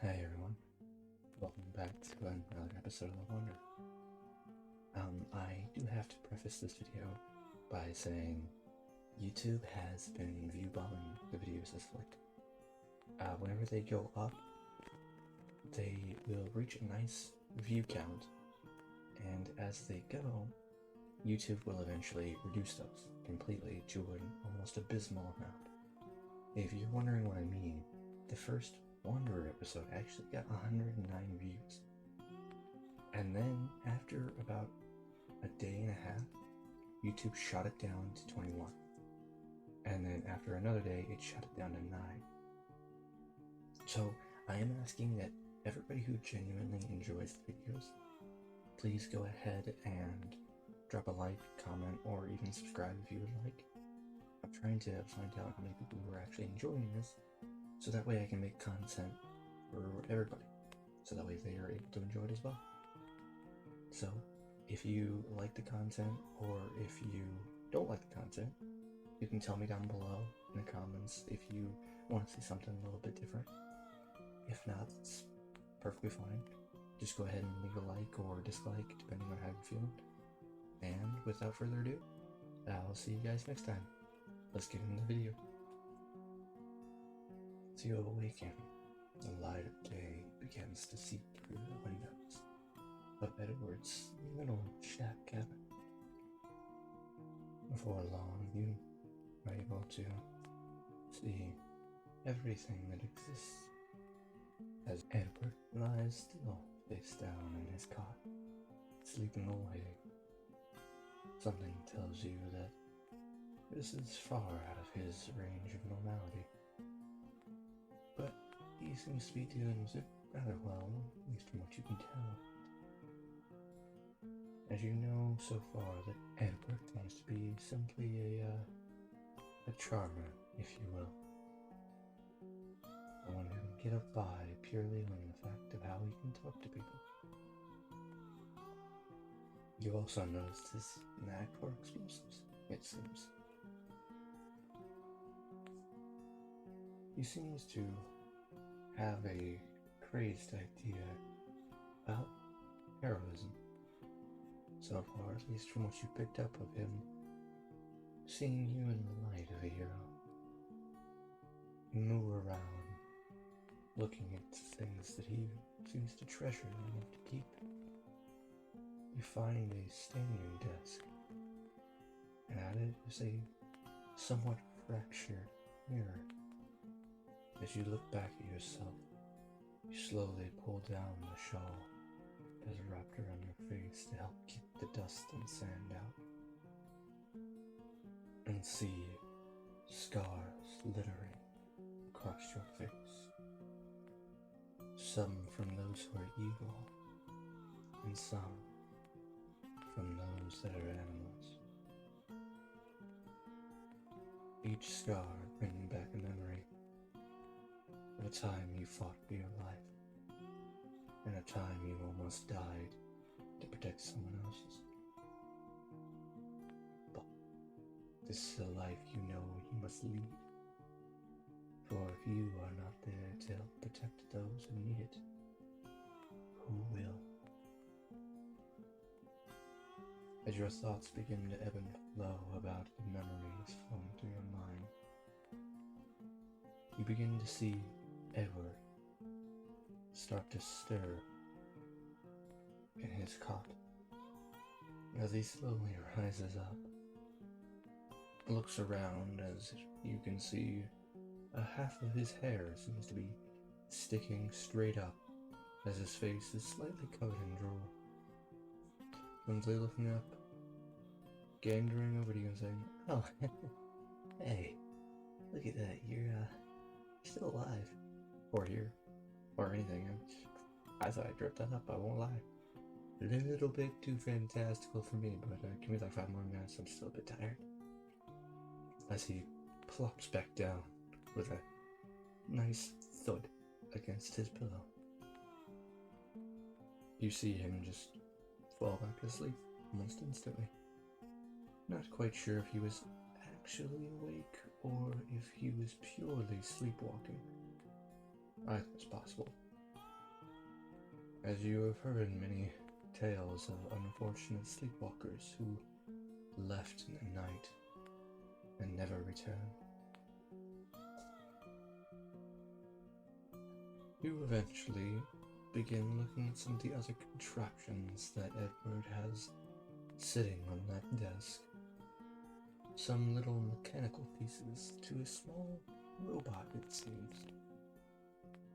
Hi everyone, welcome back to another episode of Wonder. I do have to preface this video by saying YouTube has been view bombing the videos as like whenever they go up, they will reach a nice view count, and as they go, YouTube will eventually reduce those completely to an almost abysmal amount. If you're wondering what I mean, the first Wanderer episode actually got 109 views. And then, after about a day and a half, YouTube shot it down to 21. And then after another day, it shot it down to 9. So, I am asking that everybody who genuinely enjoys the videos, please go ahead and drop a like, comment, or even subscribe if you would like. I'm trying to find out how many people who are actually enjoying this, so that way I can make content for everybody, so that way they are able to enjoy it as well. So, if you like the content, or if you don't like the content, you can tell me down below in the comments if you want to see something a little bit different. If not, it's perfectly fine. Just go ahead and leave a like or dislike, depending on how you're feeling. And without further ado, I'll see you guys next time. Let's get into the video. As you awaken, the light of day begins to seep through the windows of Edward's little shack cabin. Before long, you are able to see everything that exists as Edward lies still, face down in his cot, sleeping away. Something tells you that this is far out of his range of normality, but he seems to be dealing with it rather well, at least from what you can tell. As you know so far that Edward seems to be simply a charmer, if you will. One who can get up by purely on the fact of how he can talk to people. You also noticed his knack for explosives, it seems. He seems to have a crazed idea about heroism. So far, at least from what you picked up of him, seeing you in the light of a hero. You move around, looking at things that he seems to treasure enough to keep. You find a standing desk, and at it is a somewhat fractured mirror. As you look back at yourself, you slowly pull down the shawl that is wrapped around your face to help keep the dust and sand out, and see scars littering across your face. Some from those who are evil, and some from those that are animals. Each scar bringing back a memory of a time you fought for your life, and a time you almost died to protect someone else's. But this is a life you know you must lead, for if you are not there to help protect those who need it, who will? As your thoughts begin to ebb and flow about the memories flowing through your mind, you begin to see Edward start to stir in his cot. As he slowly rises up, looks around as you can see a half of his hair seems to be sticking straight up as his face is slightly covered in drool. Whimsily looking up, gandering over to you and saying, "Oh, hey, look at that, you're still alive. Or here. Or anything. I thought I dripped that up, I won't lie. A little bit too fantastical for me, but give me like 5 more minutes, I'm still a bit tired." As he plops back down with a nice thud against his pillow. You see him just fall back to sleep almost instantly. Not quite sure if he was actually awake or if he was purely sleepwalking. Either is possible. as you have heard many tales of unfortunate sleepwalkers who left in the night and never returned. You eventually begin looking at some of the other contraptions that Edward has sitting on that desk. Some little mechanical pieces to a small robot, it seems.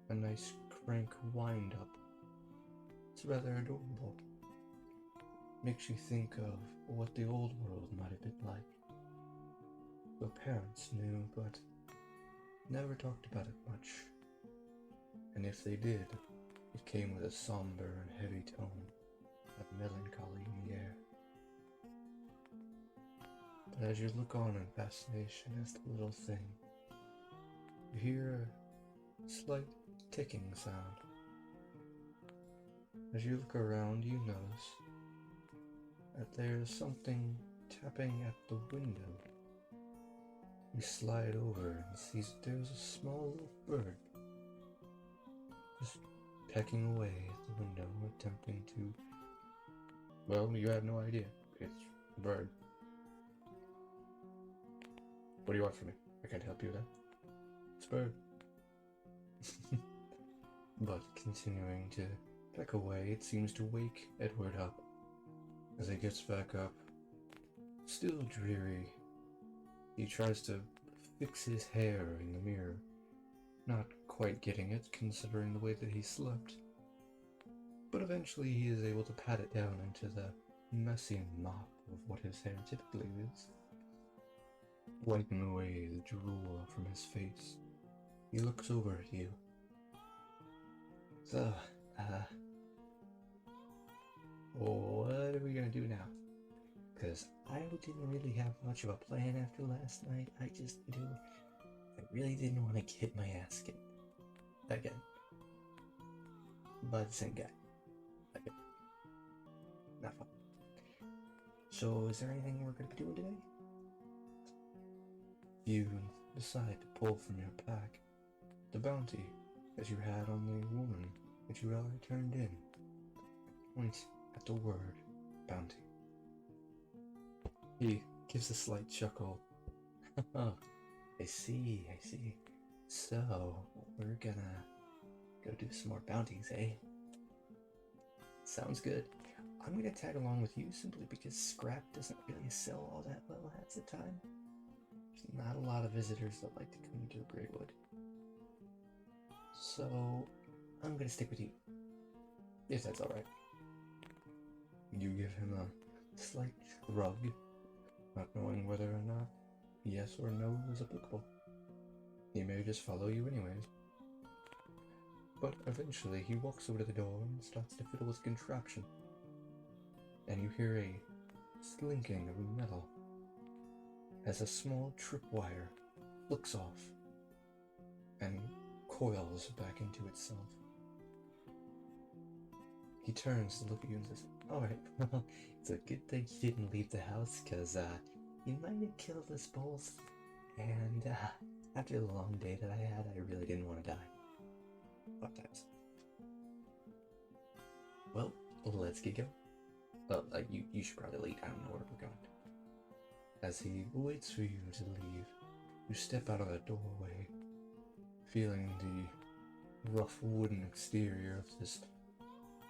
A nice crank wind-up. It's rather adorable. Makes you think of what the old world might have been like. Your parents knew, but never talked about it much. And if they did, it came with a somber and heavy tone, a melancholy in the air. But as you look on in fascination at the little thing, you hear a slight ticking sound. As you look around, you notice that there's something tapping at the window. You slide over and see that there's a small little bird just pecking away at the window, attempting to... Well, you have no idea. It's a bird. What do you want from me? I can't help you with that. It's a bird. But continuing to peck away, it seems to wake Edward up. As he gets back up, still dreary, he tries to fix his hair in the mirror, not quite getting it considering the way that he slept. But eventually he is able to pat it down into the messy mop of what his hair typically is. Wiping away the drool from his face, he looks over at you. So, what are we gonna do now? Because I didn't really have much of a plan after last night. I really didn't want to get my ass kicked. Again. By the same guy. Again. Not fun. So, is there anything we're gonna be doing today? You decide to pull from your pack the bounty that you had on the woman that you already turned in. Point at the word bounty. He gives a slight chuckle. Oh, I see. So, we're gonna go do some more bounties, eh? Sounds good. I'm gonna tag along with you simply because scrap doesn't really sell all that well half the time. There's not a lot of visitors that like to come to Greatwood. So, I'm gonna stick with you. If that's alright. You give him a slight shrug, not knowing whether or not yes or no is applicable. He may just follow you anyways. But eventually he walks over to the door and starts to fiddle with the contraption. And you hear a slinking of metal as a small tripwire flicks off and coils back into itself. He turns to look at you and says, "Alright, well, it's a good thing you didn't leave the house, cause you might have killed us both. And after the long day that I had, I really didn't want to die. Fuck times. Well, let's get going. Well, you should probably leave. I don't know where we're going." As he waits for you to leave, you step out of the doorway, feeling the rough wooden exterior of this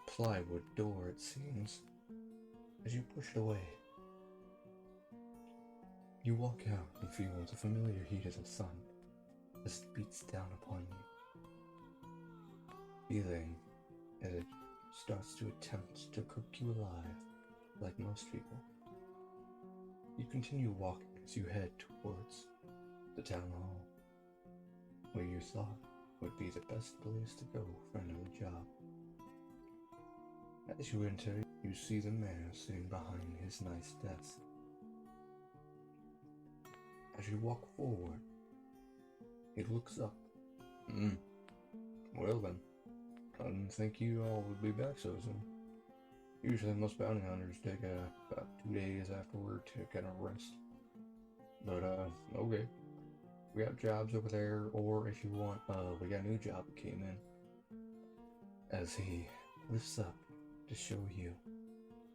plywood door, it seems. As you push it away, you walk out and feel the familiar heat of the sun as it beats down upon you, feeling as it starts to attempt to cook you alive like most people. You continue walking as you head towards the town hall, where you thought would be the best place to go for another job. As you enter, you see the mayor sitting behind his nice desk. As you walk forward, he looks up. Well then, I didn't think you all would be back so soon. Usually most bounty hunters take about 2 days after work to kind of rest. But okay. We got jobs over there, or if you want, we got a new job that came in. As he lifts up to show you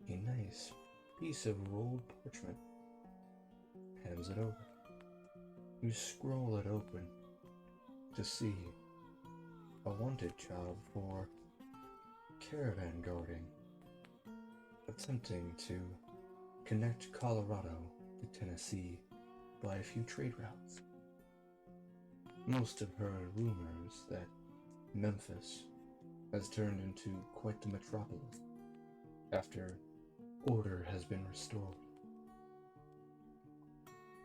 a nice piece of rolled parchment, hands it over. You scroll it open to see a wanted job for caravan guarding, attempting to connect Colorado to Tennessee by a few trade routes. Most have heard rumors that Memphis has turned into quite the metropolis after order has been restored.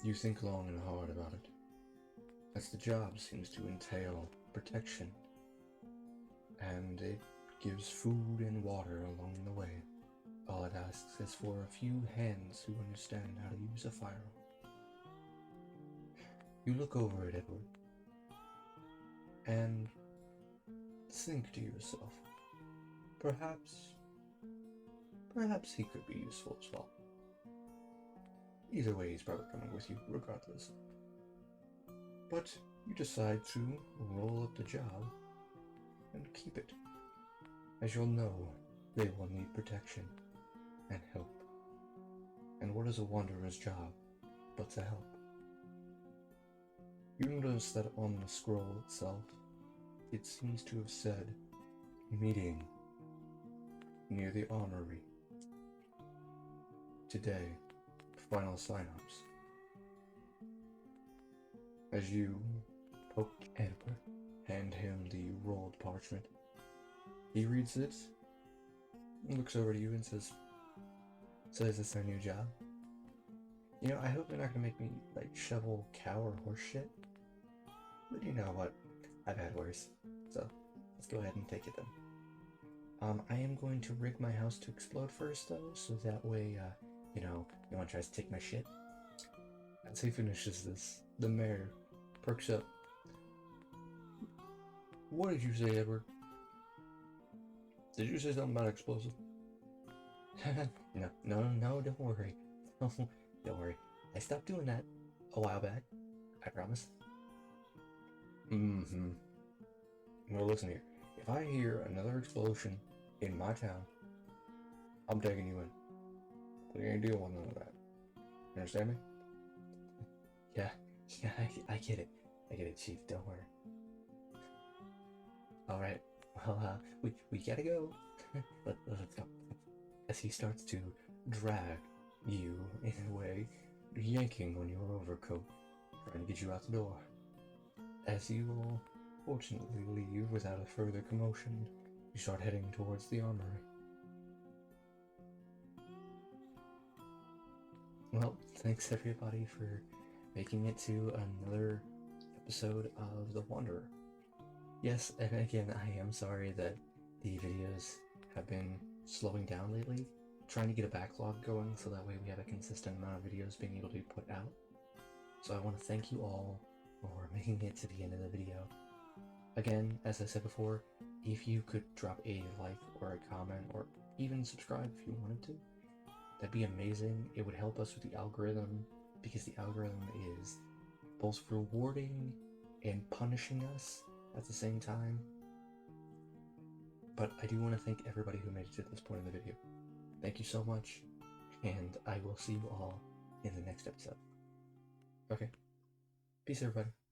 You think long and hard about it, as the job seems to entail protection, and it gives food and water along the way. All it asks is for a few hands who understand how to use a firearm. You look over at Edward and think to yourself, perhaps he could be useful as well. Either way, he's probably coming with you, regardless. But you decide to roll up the job and keep it, as you'll know they will need protection and help. And what is a wanderer's job but to help? You notice that on the scroll itself, it seems to have said, meeting near the armory. Today, final sign-ups. As you poke Edward, hand him the rolled parchment, he reads it, looks over to you and says, so is this our new job? You know, I hope they're not gonna make me, like, shovel cow or horse shit. But you know what? I've had worse. So, let's go ahead and take it then. I am going to rig my house to explode first, though, so that way, you know, no one tries to take my shit. As he finishes this, the mayor perks up. What did you say, Edward? Did you say something about explosive? No, don't worry. Don't worry. I stopped doing that a while back. I promise. Well, listen here. If I hear another explosion in my town, I'm taking you in. We ain't dealing with none of that. You understand me? Yeah, I get it. I get it, Chief. Don't worry. Alright, well, we gotta go. Let's go. As he starts to drag you in a way, yanking on your overcoat, trying to get you out the door. As you will fortunately leave without a further commotion, you start heading towards the armory. Well, thanks everybody for making it to another episode of The Wanderer. Yes, and again, I am sorry that the videos have been slowing down lately. Trying to get a backlog going so that way we have a consistent amount of videos being able to be put out. So I want to thank you all for making it to the end of the video. Again, as I said before, if you could drop a like or a comment or even subscribe if you wanted to, that'd be amazing. It would help us with the algorithm, because the algorithm is both rewarding and punishing us at the same time. But I do want to thank everybody who made it to this point in the video. Thank you so much, and I will see you all in the next episode. Okay, peace everybody.